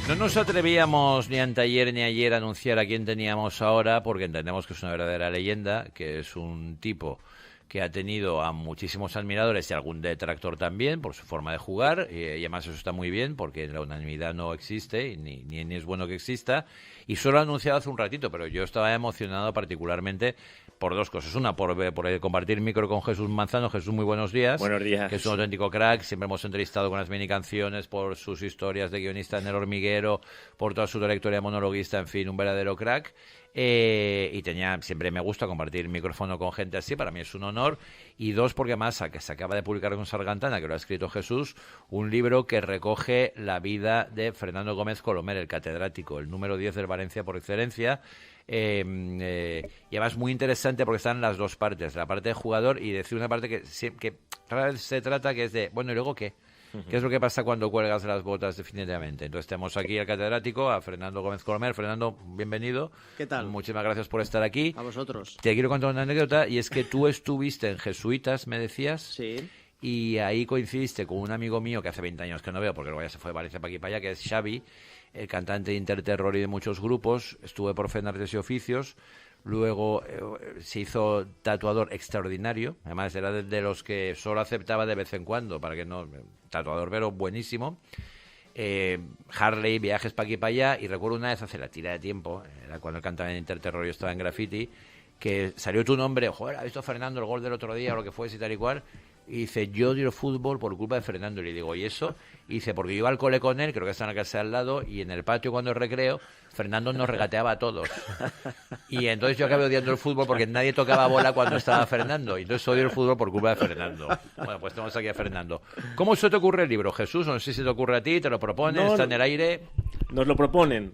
No nos atrevíamos ni anteayer ni ayer a anunciar a quién teníamos ahora, porque entendemos que es una verdadera leyenda, que es un tipo que ha tenido a muchísimos admiradores y algún detractor también por su forma de jugar, y además eso está muy bien porque la unanimidad no existe y ni es bueno que exista, y solo ha anunciado hace un ratito, pero yo estaba emocionado particularmente por dos cosas. Una, por compartir micro con Jesús Manzano. Jesús, muy buenos días. Buenos días. Que es un auténtico crack. Siempre hemos entrevistado con las mini canciones, por sus historias de guionista en El Hormiguero, por toda su trayectoria monologuista, en fin, un verdadero crack. Y siempre me gusta compartir micrófono con gente así, para mí es un honor. Y dos, porque además se acaba de publicar con Sargantana, que lo ha escrito Jesús, un libro que recoge la vida de Fernando Gómez Colomer, el catedrático, el número 10 del Valencia por excelencia. Y además muy interesante porque están las dos partes, la parte de jugador y decir una parte que rara vez se trata, que es de, bueno, ¿y luego qué? ¿Qué es lo que pasa cuando cuelgas las botas definitivamente? Entonces tenemos aquí al catedrático, a Fernando Gómez Colomer. Fernando, bienvenido. ¿Qué tal? Muchísimas gracias por estar aquí. A vosotros. Te quiero contar una anécdota, y es que tú estuviste en Jesuitas, me decías. Sí. Y ahí coincidiste con un amigo mío que hace 20 años que no veo, porque luego ya se fue de Valencia para aquí y para allá, que es Xavi, el cantante de Interterror y de muchos grupos. Estuve profe en Artes y Oficios. Luego se hizo tatuador extraordinario. Además, era de los que solo aceptaba de vez en cuando, para que no... Tatuador, pero buenísimo. Harley, viajes para aquí y para allá. Y recuerdo una vez, hace la tira de tiempo, era cuando él cantaba en Interterror y yo estaba en Graffiti, que salió tu nombre. Joder, ¿ha visto Fernando el gol del otro día o lo que fuese y tal y cual? Y dice, yo odio el fútbol por culpa de Fernando. Y le digo, ¿y eso? Y dice, porque yo iba al cole con él, creo que está en la casa al lado, y en el patio cuando recreo, Fernando nos regateaba a todos. Y entonces yo acabé odiando el fútbol porque nadie tocaba bola cuando estaba Fernando. Y entonces odio el fútbol por culpa de Fernando. Bueno, pues tenemos aquí a Fernando. ¿Cómo se te ocurre el libro, Jesús? No sé si te ocurre a ti, te lo proponen, está en el aire. Nos lo proponen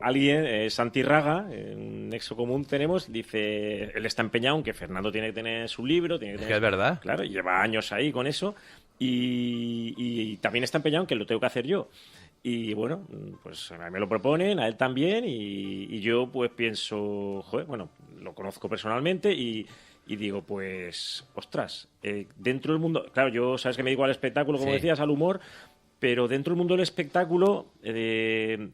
alguien, Santi Raga, un nexo común tenemos, dice, él está empeñado en que Fernando tiene que tener su libro, tiene que tener, es verdad. Claro, lleva años ahí con eso, y también está empeñado en que lo tengo que hacer yo. Y bueno, pues a mí me lo proponen, a él también, y yo pues pienso, joder, bueno, lo conozco personalmente y digo, pues, ostras, dentro del mundo, claro, yo sabes que me dedico al espectáculo, como decías, al humor, pero dentro del mundo del espectáculo, él,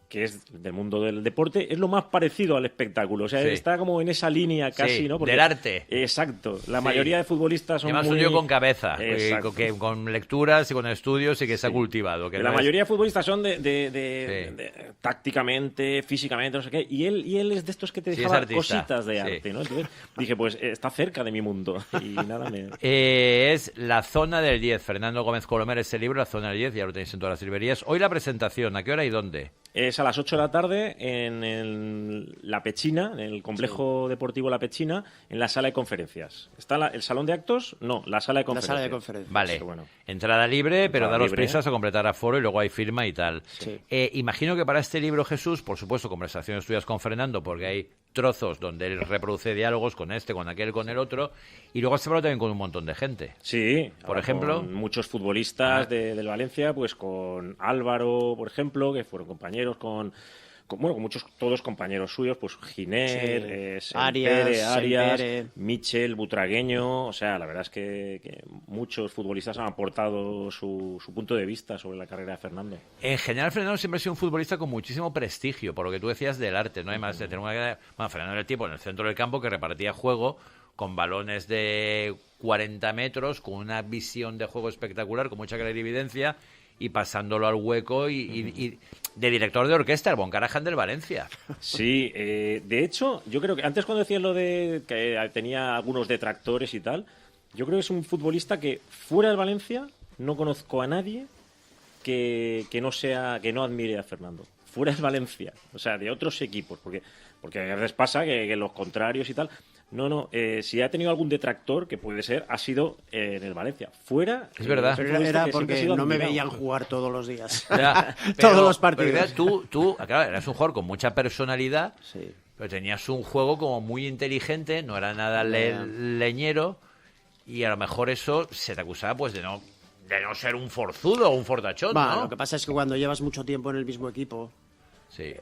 que es del mundo del deporte, es lo más parecido al espectáculo. O sea, está como en esa línea casi, ¿no? Porque, del arte. Exacto. La mayoría de futbolistas son además, muy... un tío con cabeza, con lecturas y con estudios y que se ha cultivado. Que la mayoría de futbolistas son tácticamente, físicamente, no sé qué. Y él es de estos que te dejaba cositas de arte, ¿no? Entonces dije, pues está cerca de mi mundo. Y nada, es La Zona del 10. Fernando Gómez Colomer, ese libro, La Zona del 10, ya lo tenéis en todas las librerías. Hoy la presentación, ¿a qué hora y dónde? Es a las 8 de la tarde en La Pechina, en el complejo deportivo La Pechina, en la sala de conferencias. ¿Está el salón de actos? No, la sala de conferencias. La sala de conferencias. Vale, entrada libre, pero daros prisas a completar aforo y luego hay firma y tal. Sí. Imagino que para este libro, Jesús, por supuesto, conversaciones tuyas con Fernando, porque hay trozos donde él reproduce diálogos con este, con aquel, con el otro, y luego has hablado también con un montón de gente. Sí. Por ejemplo, con muchos futbolistas del Valencia, pues con Álvaro, por ejemplo, que fueron compañeros con muchos, todos compañeros suyos, pues Giner, Arias, Michel, Butragueño, o sea, la verdad es que muchos futbolistas han aportado su punto de vista sobre la carrera de Fernando. En general, Fernando siempre ha sido un futbolista con muchísimo prestigio, por lo que tú decías del arte, ¿no? Hay más de tener Fernando era el tipo en el centro del campo que repartía juego con balones de 40 metros, con una visión de juego espectacular, con mucha clarividencia, y pasándolo al hueco y de director de orquesta, el Bon Karajan del Valencia. Sí, de hecho, yo creo que antes cuando decías lo de que tenía algunos detractores y tal, yo creo que es un futbolista que fuera del Valencia no conozco a nadie que no admire a Fernando. Fuera del Valencia, o sea, de otros equipos, porque a veces pasa que los contrarios y tal. No, si ha tenido algún detractor, que puede ser, ha sido en el Valencia. Fuera... Es verdad. Pero era porque no me veían jugar todos los días. Todos los partidos. Tú, claro, eras un jugador con mucha personalidad, sí, pero tenías un juego como muy inteligente, no era nada leñero, y a lo mejor eso se te acusaba pues de no ser un forzudo o un fortachón, ¿no? Lo que pasa es que cuando llevas mucho tiempo en el mismo equipo... Sí.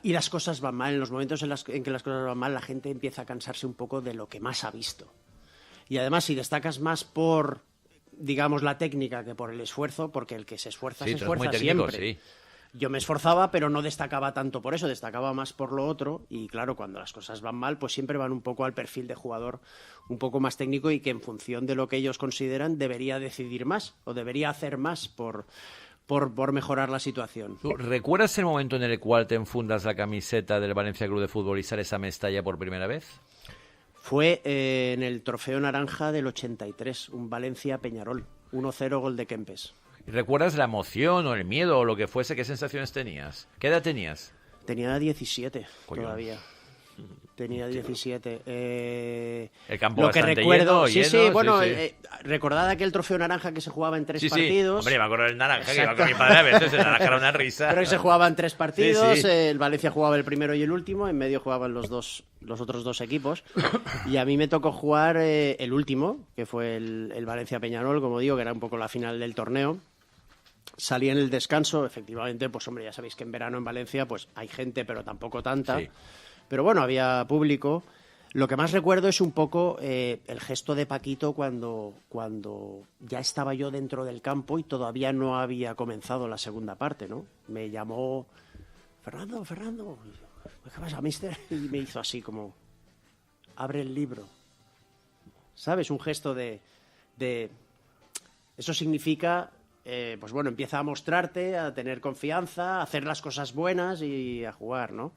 Y las cosas van mal, en los momentos en que las cosas van mal, la gente empieza a cansarse un poco de lo que más ha visto. Y además, si destacas más por digamos, la técnica que por el esfuerzo, porque el que se esfuerza Sí, se tú eres muy esfuerza técnico, siempre. sí. Yo me esforzaba, pero no destacaba tanto por eso, destacaba más por lo otro. Y claro, cuando las cosas van mal, pues siempre van un poco al perfil de jugador un poco más técnico y que en función de lo que ellos consideran debería decidir más o debería hacer más por mejorar la situación. ¿Tú recuerdas el momento en el cual te enfundas la camiseta del Valencia Club de Fútbol y sales a Mestalla por primera vez? Fue en el Trofeo Naranja del 83, un Valencia-Peñarol, 1-0 gol de Kempes. ¿Recuerdas la emoción o el miedo o lo que fuese? ¿Qué sensaciones tenías? ¿Qué edad tenías? Tenía 17 Coño. todavía. Tenía 17. El campo Lo que bastante recuerdo, lleno, sí, lleno, bueno, sí, sí. Recordad aquel Trofeo Naranja que se jugaba en 3 Sí, partidos. hombre, me acuerdo del naranja, que iba Exacto. con mi padre a veces, el naranja era una risa. Pero que se jugaban 3 partidos, Sí, sí. el Valencia jugaba el primero y el último, en medio jugaban los otros dos equipos, y a mí me tocó jugar el último, que fue el Valencia-Peñarol, como digo, que era un poco la final del torneo. Salí en el descanso, efectivamente, pues hombre, ya sabéis que en verano en Valencia pues hay gente, pero tampoco tanta. Sí. Pero bueno, había público. Lo que más recuerdo es un poco el gesto de Paquito cuando ya estaba yo dentro del campo y todavía no había comenzado la segunda parte, ¿no? Me llamó Fernando, ¿qué pasa, mister? Y me hizo así como, abre el libro. ¿Sabes? Un gesto de eso significa, pues bueno, empieza a mostrarte, a tener confianza, a hacer las cosas buenas y a jugar, ¿no?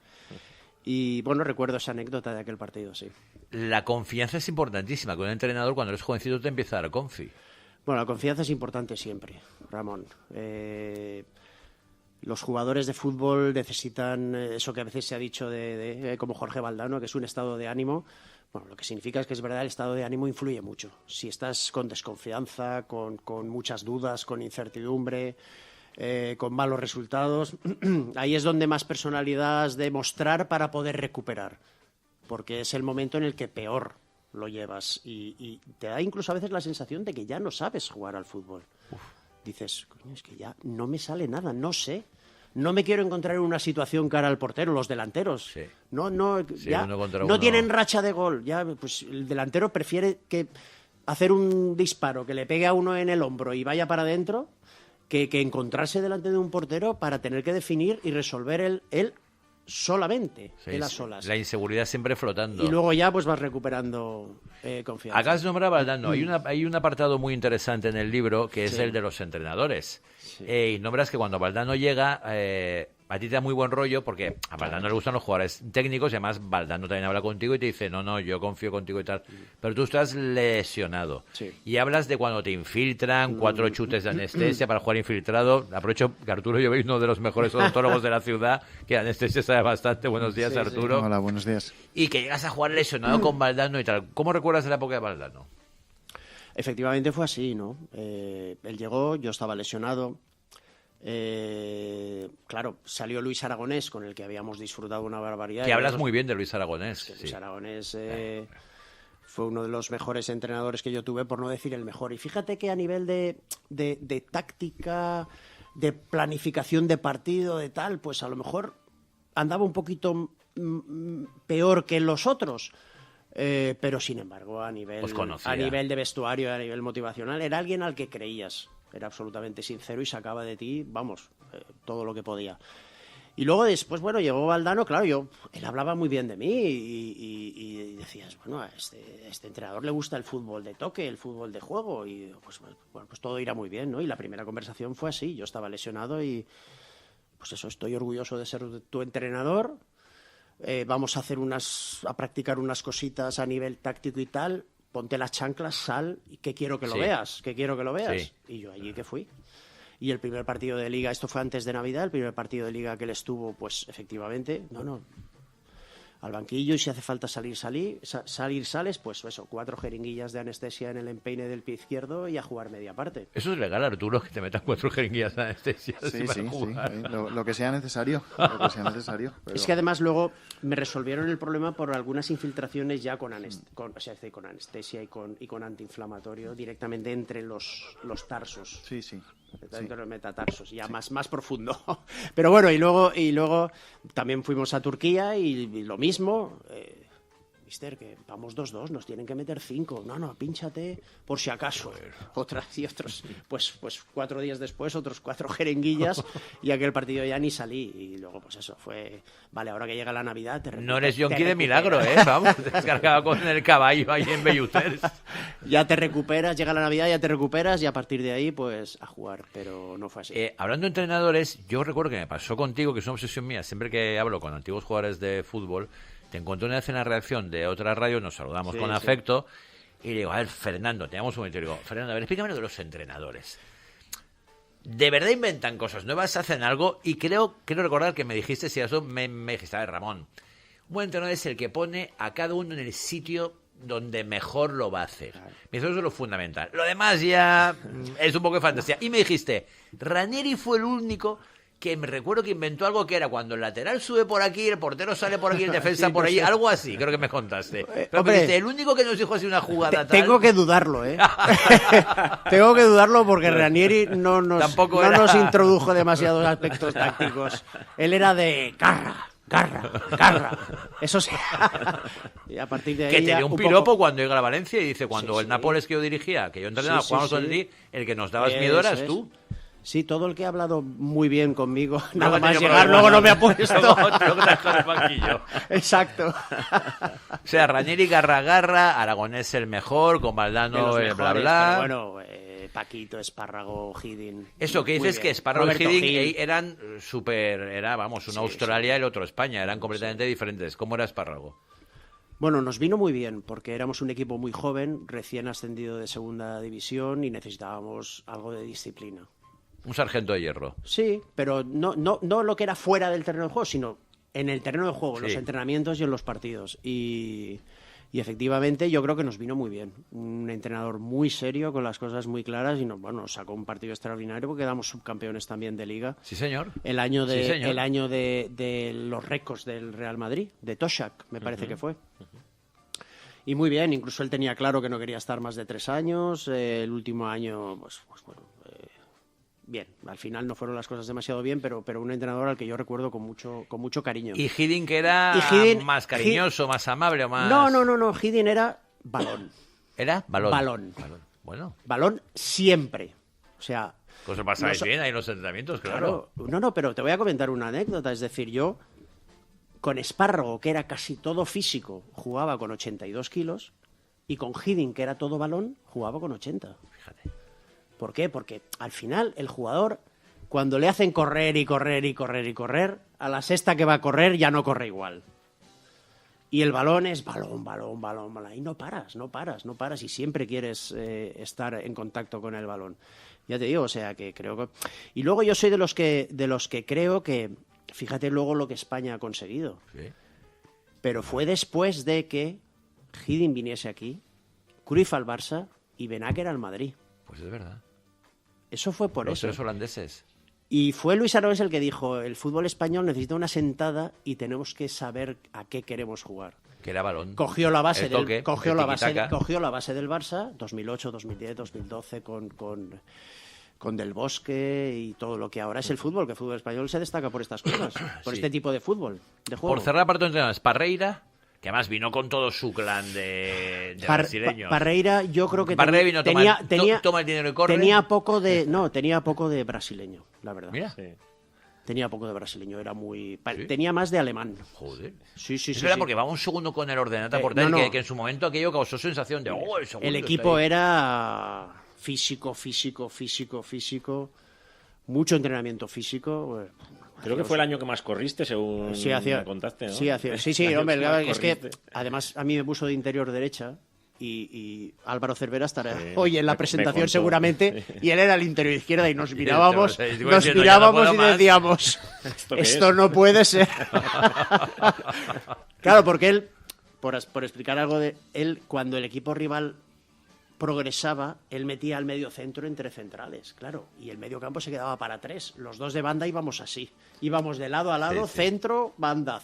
Y bueno, recuerdo esa anécdota de aquel partido, sí. La confianza es importantísima. Con un entrenador, cuando eres jovencito, te empieza a dar confi. Bueno, la confianza es importante siempre, Ramón. Los jugadores de fútbol necesitan eso que a veces se ha dicho como Jorge Valdano, que es un estado de ánimo. Bueno, lo que significa es que es verdad, el estado de ánimo influye mucho. Si estás con desconfianza, con muchas dudas, con incertidumbre, con malos resultados, ahí es donde más personalidad has de mostrar para poder recuperar, porque es el momento en el que peor lo llevas y te da incluso a veces la sensación de que ya no sabes jugar al fútbol. Dices, coño, es que ya no me sale nada, no sé. No me quiero encontrar en una situación cara al portero, los delanteros. Sí. No, Sí, ya uno contra no uno. tienen racha de gol. Ya, pues el delantero prefiere que hacer un disparo que le pegue a uno en el hombro y vaya para adentro que encontrarse delante de un portero para tener que definir y resolver él solamente, Sí, él a sí. solas. La inseguridad siempre flotando. Y luego ya pues vas recuperando confianza. Acá has nombrado a Valdano. Hay un apartado muy interesante en el libro que es Sí. el de los entrenadores. Y nombras que cuando Valdano llega, a ti te da muy buen rollo porque a Valdano le gustan los jugadores técnicos y además Valdano también habla contigo y te dice, no, yo confío contigo y tal. Pero tú estás lesionado. Sí. Y hablas de cuando te infiltran, 4 chutes de anestesia para jugar infiltrado. Aprovecho que Arturo yo veis uno de los mejores odontólogos de la ciudad, que anestesia sabe bastante. Buenos días, Sí, sí. Arturo. Hola, buenos días. Y que llegas a jugar lesionado con Valdano y tal. ¿Cómo recuerdas la época de Valdano? Efectivamente fue así, ¿no? Él llegó, yo estaba lesionado. Claro, salió Luis Aragonés, con el que habíamos disfrutado una barbaridad. Que hablas muy bien de Luis Aragonés. Que Sí. Luis Aragonés fue uno de los mejores entrenadores que yo tuve, por no decir el mejor. Y fíjate que a nivel de táctica, de planificación de partido, de tal, pues a lo mejor andaba un poquito peor que los otros. Pero sin embargo, a nivel de vestuario, a nivel motivacional, era alguien al que creías. Era absolutamente sincero y sacaba de ti, vamos, todo lo que podía. Y luego después, bueno, llegó Valdano, claro, él hablaba muy bien de mí y decías, bueno, a este entrenador le gusta el fútbol de toque, el fútbol de juego, y pues bueno, pues todo irá muy bien, ¿no? Y la primera conversación fue así, yo estaba lesionado y pues eso, estoy orgulloso de ser tu entrenador, vamos a practicar unas cositas a nivel táctico y tal, ponte las chanclas, sal, y que quiero que lo veas. Sí. Y yo allí que fui. Y el primer partido de Liga, esto fue antes de Navidad, el primer partido de Liga que él estuvo, pues efectivamente, al banquillo, y si hace falta salir, sales, pues eso, 4 jeringuillas de anestesia en el empeine del pie izquierdo y a jugar media parte. Eso es legal, Arturo, que te metan 4 jeringuillas de anestesia. Sí, para sí, jugar. lo que sea necesario. Pero... Es que además luego me resolvieron el problema por algunas infiltraciones ya con anestesia y con antiinflamatorio directamente entre los tarsos. Sí, sí. Entre los metatarsos, ya más profundo. Pero bueno, y luego también fuimos a Turquía y lo mismo. mister, que vamos 2-2, nos tienen que meter 5. No, pínchate por si acaso. Otras y otros. Pues 4 días después, otros 4 jeringuillas y aquel partido ya ni salí. Y luego, pues eso, fue... Vale, ahora que llega la Navidad... No eres yonki de milagro, Vamos, descargado con el caballo ahí en Belluters. Ya te recuperas, llega la Navidad, ya te recuperas y a partir de ahí, pues, a jugar. Pero no fue así. Hablando de entrenadores, yo recuerdo que me pasó contigo, que es una obsesión mía, siempre que hablo con antiguos jugadores de fútbol, te encontré una vez en la redacción de otra radio, nos saludamos con afecto, y le digo, a ver, Fernando, teníamos un momento, y le digo, Fernando, a ver, explícame lo de los entrenadores. ¿De verdad inventan cosas nuevas, hacen algo? Y quiero recordar que me dijiste, si eso me dijiste, a ver, Ramón, un buen entrenador es el que pone a cada uno en el sitio donde mejor lo va a hacer. Eso es lo fundamental. Lo demás ya es un poco de fantasía. Y me dijiste, Ranieri fue el único que me recuerdo que inventó algo que era cuando el lateral sube por aquí, el portero sale por aquí, el defensa por ahí, algo así, creo que me contaste. Pero hombre, me dijiste, el único que nos dijo así una jugada tal... Tengo que dudarlo, Tengo que dudarlo porque Ranieri no nos introdujo demasiados aspectos tácticos. Él era de garra. Eso sí. Y a partir de ahí que te dio un piropo poco... cuando llega a Valencia y dice, cuando el Nápoles que yo dirigía, que yo entrenaba, jugábamos con ti, el que nos dabas miedo eras tú. Sí, todo el que ha hablado muy bien conmigo, nada más llegar, luego no me ha puesto. Exacto. O sea, Ranieri garra, Aragonés el mejor, con Valdano bla bla. Pero bueno, Paquito, Espárrago, Hiddink. Eso que dices que Espárrago y Hiddink eran una Australia y el otro España, eran completamente diferentes. ¿Cómo era Espárrago? Bueno, nos vino muy bien porque éramos un equipo muy joven, recién ascendido de segunda división y necesitábamos algo de disciplina. Un sargento de hierro. Sí, pero no lo que era fuera del terreno de juego, sino en el terreno de juego, en los entrenamientos y en los partidos. Y efectivamente yo creo que nos vino muy bien. Un entrenador muy serio, con las cosas muy claras y nos sacó un partido extraordinario porque quedamos subcampeones también de Liga. Sí, señor. El año de los récords del Real Madrid, de Toshak, me parece que fue. Y muy bien, incluso él tenía claro que no quería estar más de 3 años. El último año, pues bueno... Bien, al final no fueron las cosas demasiado bien, pero un entrenador al que yo recuerdo con mucho cariño. ¿Y Hiddink era más cariñoso, más amable o más...? No, Hiddink era balón. ¿Era? Balón. Bueno. Balón siempre. O sea... Pues lo pasáis bien ahí en los entrenamientos, claro. No, pero te voy a comentar una anécdota. Es decir, yo con Espárrago, que era casi todo físico, jugaba con 82 kilos, y con Hiddink, que era todo balón, jugaba con 80. Fíjate. ¿Por qué? Porque al final el jugador, cuando le hacen correr, a la sexta que va a correr ya no corre igual. Y el balón es balón. Y no paras. Y siempre quieres estar en contacto con el balón. Ya te digo, o sea, que creo que... Y luego yo soy de los que creo que... Fíjate luego lo que España ha conseguido. Sí. Pero fue después de que Hiddink viniese aquí, Cruyff al Barça y Benacer al Madrid. Pues es verdad. Eso fue por Los eso. tres holandeses. Y fue Luis Aragonés el que dijo, el fútbol español necesita una sentada y tenemos que saber a qué queremos jugar. Que era balón. Cogió la base del Barça, 2008, 2010, 2012 con Del Bosque y todo lo que ahora es el fútbol, que el fútbol español se destaca por estas cosas, por este tipo de fútbol, de juego. Por cerrar la parte de entrenadores, Parreira, que además vino con todo su clan de brasileños. Parreira, yo creo que Parreira vino toma el dinero y corre. Tenía poco de brasileño, la verdad. Mira. Sí. Tenía poco de brasileño, era muy... ¿Sí? Tenía más de alemán. Joder. Sí. Es verdad, porque va un segundo con el ordenata portátil, que en su momento aquello causó sensación de... El equipo era físico. Mucho entrenamiento físico. Creo que fue el año que más corriste, según me contaste, ¿no? Sí, hombre, es que además a mí me puso de interior derecha y Álvaro Cervera estará hoy en la presentación seguramente, y él era el interior izquierda y nos mirábamos y decíamos, esto no puede ser. Claro, porque él, por explicar algo de él, cuando el equipo rival progresaba, él metía al medio centro entre centrales, claro, y el medio campo se quedaba para 3. Los dos de banda íbamos así, íbamos de lado a lado, centro, banda,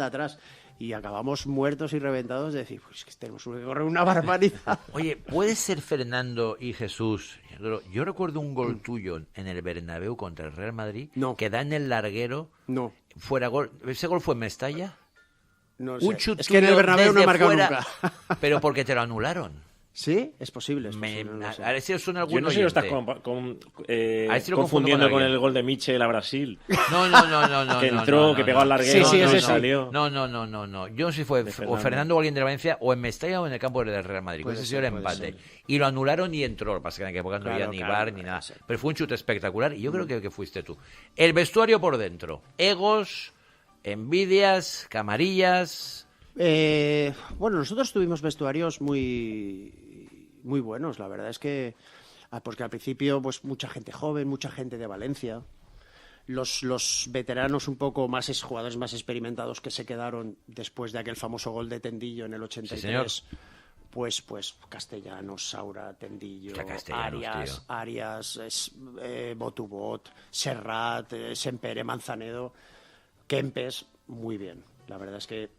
atrás, y acabamos muertos y reventados de decir, pues que tenemos que correr una barbaridad. Oye, ¿puede ser Fernando y Jesús? Yo recuerdo un gol tuyo en el Bernabéu contra el Real Madrid, que da en el larguero, fuera gol. ¿Ese gol fue en Mestalla? No sé. Un chut Es que en el tuyo Bernabéu no desde ha marcado fuera, nunca. pero porque te lo anularon. ¿Sí? Es posible. No lo sé. A ver si os suena algún Yo no sé si lo estás oyente. a ver si lo confundo confundiendo con con alguien. el gol de Mitchell a Brasil. No. Que entró, que pegó al larguero, Sí, ese y sí. salió. No. Yo no sé si fue De o Fernando. Fernando o alguien de la Valencia o en Mestalla o en el campo del Real Madrid. Puede Ese sí ser, era puede empate. ser. Y lo anularon y entró. Lo que pasa es que en aquella época no había Claro, ni claro, bar ni puede nada. ser. Pero fue un chute espectacular y yo creo que fuiste tú. El vestuario por dentro. Egos, envidias, camarillas. Bueno, nosotros tuvimos vestuarios muy buenos, la verdad es que porque al principio pues mucha gente joven, mucha gente de Valencia, los veteranos un poco más jugadores más experimentados que se quedaron después de aquel famoso gol de Tendillo en el 83. Sí, pues Castellanos, Saura, Tendillo, Hostia, Castellanos, Arias, Botubot, Serrat, Sempere, Manzanedo, Kempes, muy bien. La verdad es que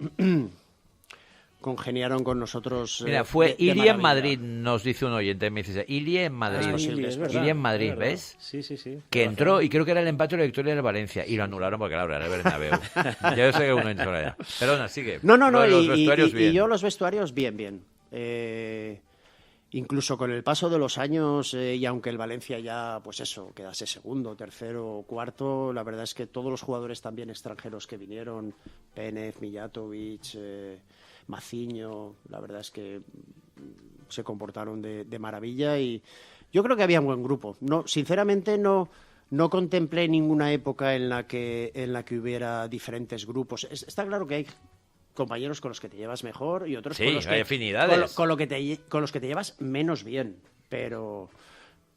congeniaron con nosotros. Mira, fue de Ilie en maravilla. Madrid, nos dice un oyente. Me dice, Ilie en Madrid. Es posible, es verdad, Ilie en Madrid, es verdad. ¿ves? Sí. Que entró y creo que era el empate o la victoria del Valencia y lo anularon porque claro, era el Bernabéu. Ya yo sé que uno entró allá. Perdona, sigue. No, Lo de los y vestuarios, bien. yo los vestuarios, bien. Incluso con el paso de los años, y aunque el Valencia ya, pues eso, quedase segundo, tercero, cuarto, la verdad es que todos los jugadores también extranjeros que vinieron, Penez, Mijatovic, Maciño, la verdad es que se comportaron de maravilla y yo creo que había un buen grupo. No, sinceramente no contemplé ninguna época en la que hubiera diferentes grupos. Está claro que hay compañeros con los que te llevas mejor y otros Sí, con los que hay afinidades. con los que te llevas menos bien, pero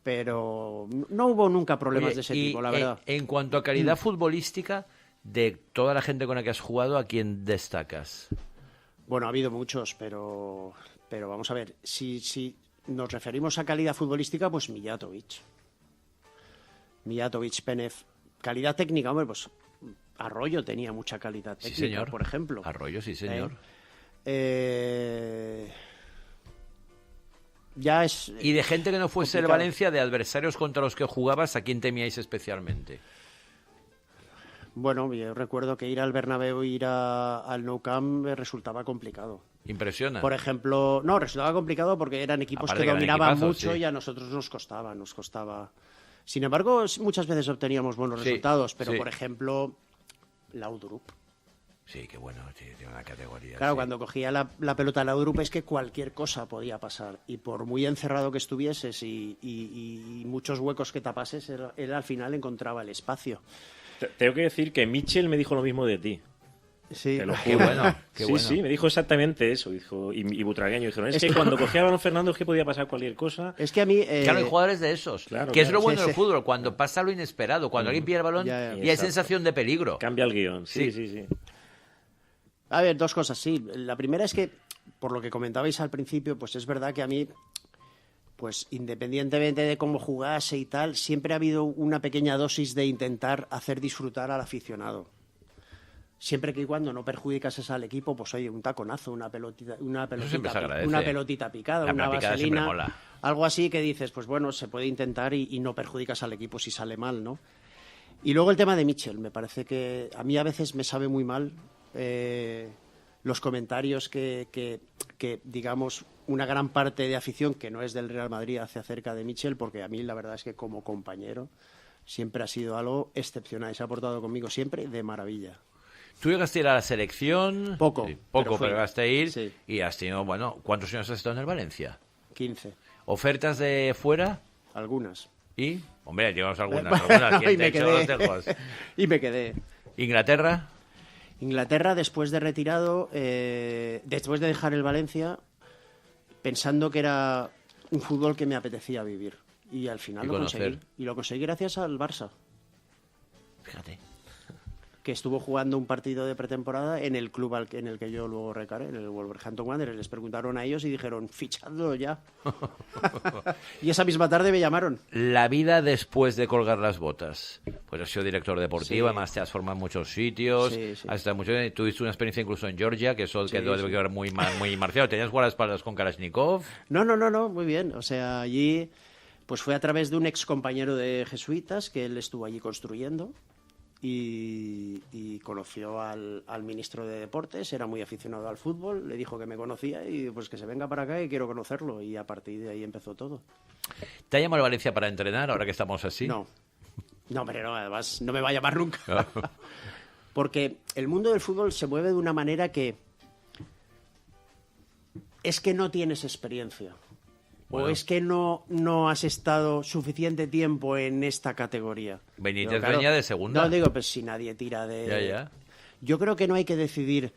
no hubo nunca problemas Oye, de ese y, tipo, la verdad. En cuanto a calidad futbolística, de toda la gente con la que has jugado, ¿a quién destacas? Bueno, ha habido muchos, pero vamos a ver, si nos referimos a calidad futbolística, pues Mijatovic, Penez. Calidad técnica, hombre, pues Arroyo tenía mucha calidad técnica, Sí, señor. por ejemplo. Arroyo, sí, señor. Ya es... Y de gente que no fuese el complicado. Valencia, de adversarios contra los que jugabas, ¿a quién temíais especialmente? Bueno, yo recuerdo que ir al Bernabéu, ir al Nou Camp resultaba complicado. ¿Impresiona? Por ejemplo, no, resultaba complicado porque eran equipos Aparte que que eran dominaban equipazos, mucho sí. y a nosotros nos costaba. Sin embargo, muchas veces obteníamos buenos Sí, resultados, pero sí. por ejemplo, Laudrup. Sí, qué bueno, tiene una categoría. Claro, sí. cuando cogía la pelota Laudrup es que cualquier cosa podía pasar. Y por muy encerrado que estuvieses y muchos huecos que tapases, él al final encontraba el espacio. Tengo que decir que Mitchell me dijo lo mismo de ti. Sí. Te lo Qué juro. bueno, qué sí, bueno. sí, me dijo exactamente eso. Dijo, y Butragueño dijeron, es que cuando cogía a balón Fernando es que podía pasar cualquier cosa. Es que a mí... Claro, hay jugadores de esos. Claro, que es claro. lo bueno Sí, del sí. fútbol, cuando pasa lo inesperado, cuando alguien pilla el balón Ya, y hay exacto. sensación de peligro. Cambia el guión. Sí, Sí. sí. A ver, dos cosas, sí. La primera es que, por lo que comentabais al principio, pues es verdad que a mí, pues independientemente de cómo jugase y tal, siempre ha habido una pequeña dosis de intentar hacer disfrutar al aficionado. Siempre que y cuando no perjudicases al equipo, pues oye, un taconazo, una pelotita siempre se agradece. una pelotita picada, La una picada siempre vaselina, mola. algo así que dices, pues bueno, se puede intentar y no perjudicas al equipo si sale mal, ¿no? Y luego el tema de Mitchell, me parece que a mí a veces me sabe muy mal los comentarios que, digamos, una gran parte de afición que no es del Real Madrid hace acerca de Mitchell, porque a mí la verdad es que como compañero siempre ha sido algo excepcional y se ha portado conmigo siempre de maravilla. Tú llegaste a ir a la selección. Poco, Sí, poco, pero fui. pero llegaste a ir. Sí. Y has tenido, bueno, ¿cuántos años has estado en el Valencia? 15, ¿Ofertas de fuera? algunas. Y, hombre, llevamos algunas. ¿Quién Y te me ha hecho los quedé. tejos? Y me quedé. ¿Inglaterra? Inglaterra, después de retirado, después de dejar el Valencia, pensando que era un fútbol que me apetecía vivir. Y al final Y lo conocer. conseguí. Y lo conseguí gracias al Barça, Fíjate. que estuvo jugando un partido de pretemporada en el club en el que yo luego recaré, en el Wolverhampton Wanderers. Les preguntaron a ellos y dijeron, fichadlo ya. Y esa misma tarde me llamaron. La vida después de colgar las botas. Pues has sido director deportivo, Sí. además te has formado en muchos sitios. Sí, sí. Has estado tuviste una experiencia incluso en Georgia, que eso Sí, quedó sí. quedar muy marcial. ¿Tenías guardaespaldas con Kalashnikov? No, muy bien. O sea, allí pues fue a través de un ex compañero de jesuitas que él estuvo allí construyendo y conoció al ministro de Deportes, era muy aficionado al fútbol, le dijo que me conocía y pues que se venga para acá y quiero conocerlo, y a partir de ahí empezó todo. ¿Te ha llamado Valencia para entrenar ahora que estamos así? No, pero no, además no me va a llamar nunca. Porque el mundo del fútbol se mueve de una manera que es que no tienes experiencia. Bueno. O es que no has estado suficiente tiempo en esta categoría. Benítez venía de segunda. No, digo, pues si nadie tira de... Ya. Yo creo que no hay que decidir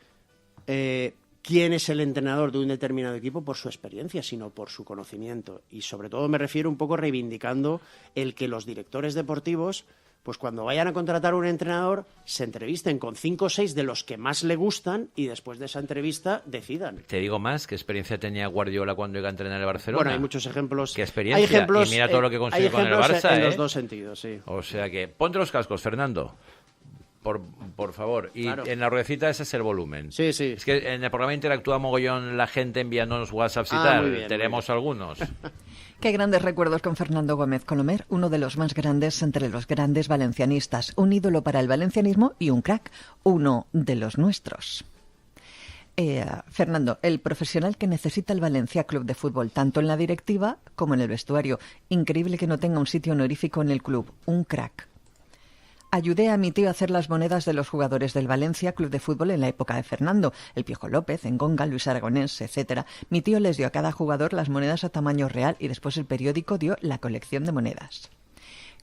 quién es el entrenador de un determinado equipo por su experiencia, sino por su conocimiento. Y sobre todo me refiero un poco reivindicando el que los directores deportivos, pues cuando vayan a contratar a un entrenador, se entrevisten con 5 o 6 de los que más le gustan y después de esa entrevista decidan. Te digo más, ¿qué experiencia tenía Guardiola cuando iba a entrenar el Barcelona? Bueno, hay muchos ejemplos. ¿Qué experiencia? Hay ejemplos, y mira todo lo que consiguió con el ejemplos Barça, en los dos sentidos, sí. O sea que, ponte los cascos, Fernando. Por favor. Y Claro. en la ruedecita ese es el volumen. Sí, sí. Es que en el programa interactúa mogollón la gente enviándonos WhatsApps y Ah, tal. muy bien, Tenemos algunos. Qué grandes recuerdos con Fernando Gómez Colomer, uno de los más grandes entre los grandes valencianistas, un ídolo para el valencianismo y un crack, uno de los nuestros. Fernando, el profesional que necesita el Valencia Club de Fútbol, tanto en la directiva como en el vestuario. Increíble que no tenga un sitio honorífico en el club, un crack. Ayudé a mi tío a hacer las monedas de los jugadores del Valencia Club de Fútbol en la época de Fernando, el Piojo López, Engonga, Luis Aragonés, etc. Mi tío les dio a cada jugador las monedas a tamaño real y después el periódico dio la colección de monedas.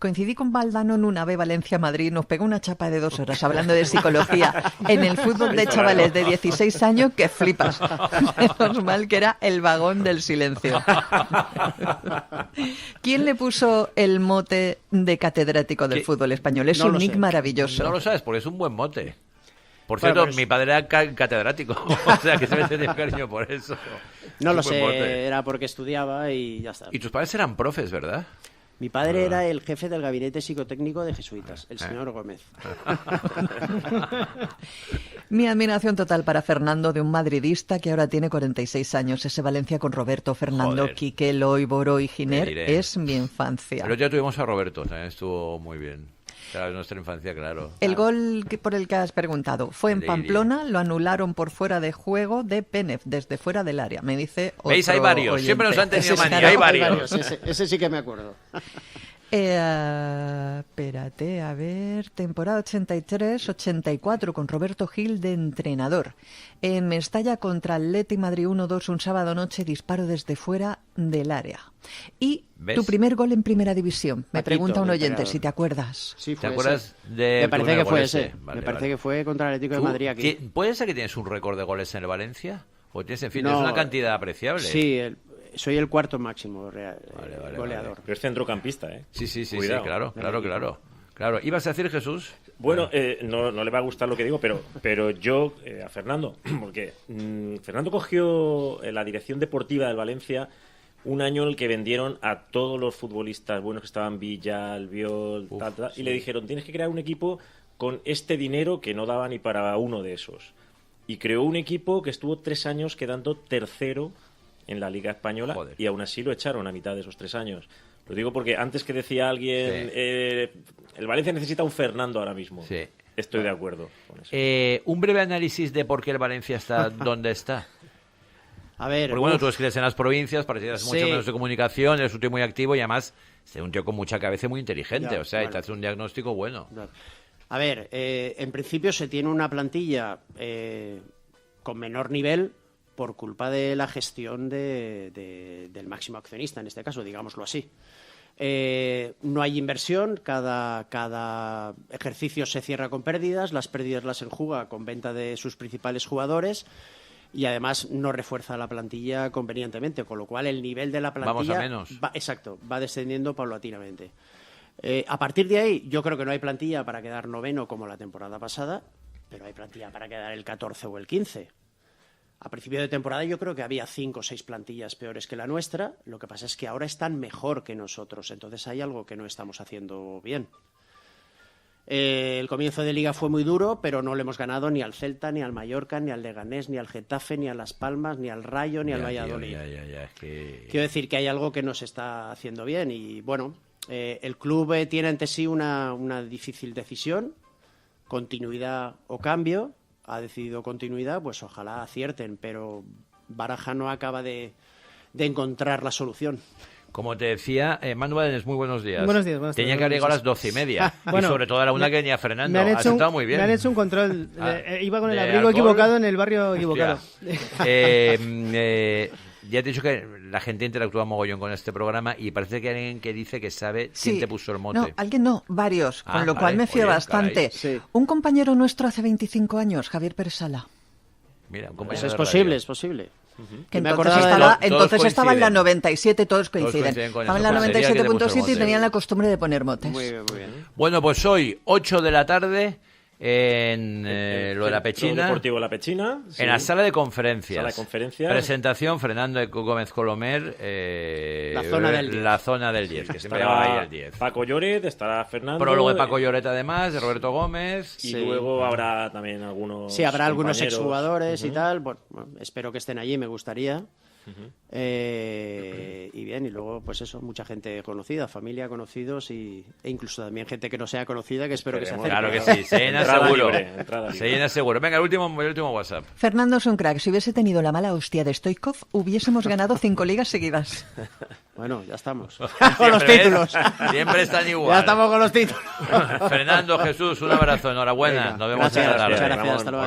Coincidí con Valdano en una Valencia-Madrid, nos pegó una chapa de 2 horas hablando de psicología en el fútbol de chavales de 16 años que flipas. Menos mal que era el vagón del silencio. ¿Quién le puso el mote de catedrático del fútbol español? Es No un lo nick sé. maravilloso. No lo sabes, porque es un buen mote. Por Bueno, cierto, pues- mi padre era catedrático. O sea, que se me tenía cariño por eso. No Es lo un buen mote. sé, era porque estudiaba y ya está. Y tus padres eran profes, ¿verdad? Mi padre era el jefe del gabinete psicotécnico de jesuitas, el señor Gómez. Mi admiración total para Fernando, de un madridista que ahora tiene 46 años. Ese Valencia con Roberto, Fernando, Joder. Quique, Eloy, Boro y Te Giner diré. es mi infancia. El otro día tuvimos a Roberto, también estuvo muy bien. Era de nuestra infancia, claro. El gol por el que has preguntado fue en Le Pamplona, lo anularon por fuera de juego de Penef, desde fuera del área. Me dice otro ¿Veis? Hay varios. oyente. Siempre nos han tenido Ese sí, manía. Hay varios. Ese sí que me acuerdo. Espérate, a ver, temporada 83-84 con Roberto Gil de entrenador. En Mestalla contra Atleti Madrid 1-2 un sábado noche, disparo desde fuera del área. Y ¿Ves? tu primer gol en primera división. Me Paquito, pregunta un del oyente entrenador. si te acuerdas. Sí, ¿Te fue acuerdas ese. de Me parece que fue ese. Vale, Me parece vale. que fue contra el Atlético de ¿Tú Madrid aquí. ¿Puede ser que tienes un récord de goles en el Valencia? ¿O tienes, en fin, No, es una cantidad apreciable? Sí, soy el cuarto máximo Vale, goleador. Pero es centrocampista, ¿eh? Sí, Cuidado. claro. ¿Ibas a decir, Jesús? Bueno, no le va a gustar lo que digo, pero yo, a Fernando, porque Fernando cogió la dirección deportiva del Valencia un año en el que vendieron a todos los futbolistas buenos que estaban, Villa, Albiol, tal, y le dijeron, tienes que crear un equipo con este dinero que no daba ni para uno de esos. Y creó un equipo que estuvo 3 años quedando tercero en la Liga Española. Joder. Y aún así lo echaron a mitad de esos 3 años. Lo digo porque antes que decía alguien, el Valencia necesita un Fernando ahora mismo. Sí. Estoy de acuerdo con eso. Un breve análisis de por qué el Valencia está donde está. A ver, Porque bueno, uf, tú escribes en las provincias, participas en muchos Sí. medios de comunicación, eres un tío muy activo y además eres un tío con mucha cabeza y muy inteligente. Ya, O sea, y bueno. te hace un diagnóstico bueno. a ver, en principio se tiene una plantilla con menor nivel por culpa de la gestión del máximo accionista, en este caso, digámoslo así. No hay inversión, cada ejercicio se cierra con pérdidas, las pérdidas las enjuga con venta de sus principales jugadores y además no refuerza la plantilla convenientemente, con lo cual el nivel de la plantilla Vamos a menos. va descendiendo paulatinamente. A partir de ahí, yo creo que no hay plantilla para quedar noveno como la temporada pasada, pero hay plantilla para quedar el 14 o el 15. A principio de temporada yo creo que había 5 o 6 plantillas peores que la nuestra. Lo que pasa es que ahora están mejor que nosotros. Entonces hay algo que no estamos haciendo bien. El comienzo de Liga fue muy duro, pero no le hemos ganado ni al Celta, ni al Mallorca, ni al Leganés, ni al Getafe, ni a Las Palmas, ni al Rayo, ni al Ya, Valladolid. tío, ya, es que... Quiero decir que hay algo que no se está haciendo bien. Y bueno, el club tiene ante sí una difícil decisión. continuidad o cambio, ha decidido continuidad, pues ojalá acierten, pero Baraja no acaba de encontrar la solución. Como te decía, Manu Badenes, muy buenos días. Buenos días, buenos días. Tenía que haber llegado a las 12:30. Bueno, y sobre todo a la 1 que venía Fernando. Me Ha estado muy bien. Me han hecho un control. Iba con el ¿De abrigo alcohol? equivocado en el barrio equivocado. Ya te he dicho que la gente interactúa mogollón con este programa y parece que hay alguien que dice que sabe quién te puso el mote. No, alguien no, varios, con lo vale, cual me fío oye, bastante. Sí. Un compañero nuestro hace 25 años, Javier Pérez Sala. Mira, un Pues compañero es de posible, radio. es posible. Que Yo me entonces acordaba de estaba, todos entonces estaba en la coinciden. 97, todos coinciden. coinciden con Estaba en eso, la pues sería que te puso el 97 y mote. tenían la costumbre de poner motes. Muy bien, muy bien. Bueno, pues hoy, 8 de la tarde, en lo de la Centro Pechina. Deportivo La Pechina. sí. En la sala de conferencias. Sala de conferencias. Presentación, Fernando Gómez Colomer. La zona del 10. La zona del 10, que siempre Estará va ahí el 10. Paco Lloret, estará Fernando. Prólogo de Paco Lloret, además, de Roberto Gómez. Y Sí. luego habrá también algunos. Sí, habrá algunos compañeros. exjugadores y tal. Bueno, espero que estén allí, me gustaría. Y bien, y luego, pues eso, mucha gente conocida, familia, conocidos e incluso también gente que no sea conocida, que espero que se acerque. Claro que sí, se llena Entrada seguro. libre, entrada libre. Se llena seguro. Venga, el último WhatsApp. Fernando es un crack. Si hubiese tenido la mala hostia de Stoichkov, hubiésemos ganado 5 ligas seguidas. Bueno, ya estamos. Con los Siempre, títulos. Siempre están igual. Ya estamos con los títulos. Fernando, Jesús, un abrazo, enhorabuena. Venga, Nos vemos gracias, esta tarde. muchas gracias, Ramón. hasta luego.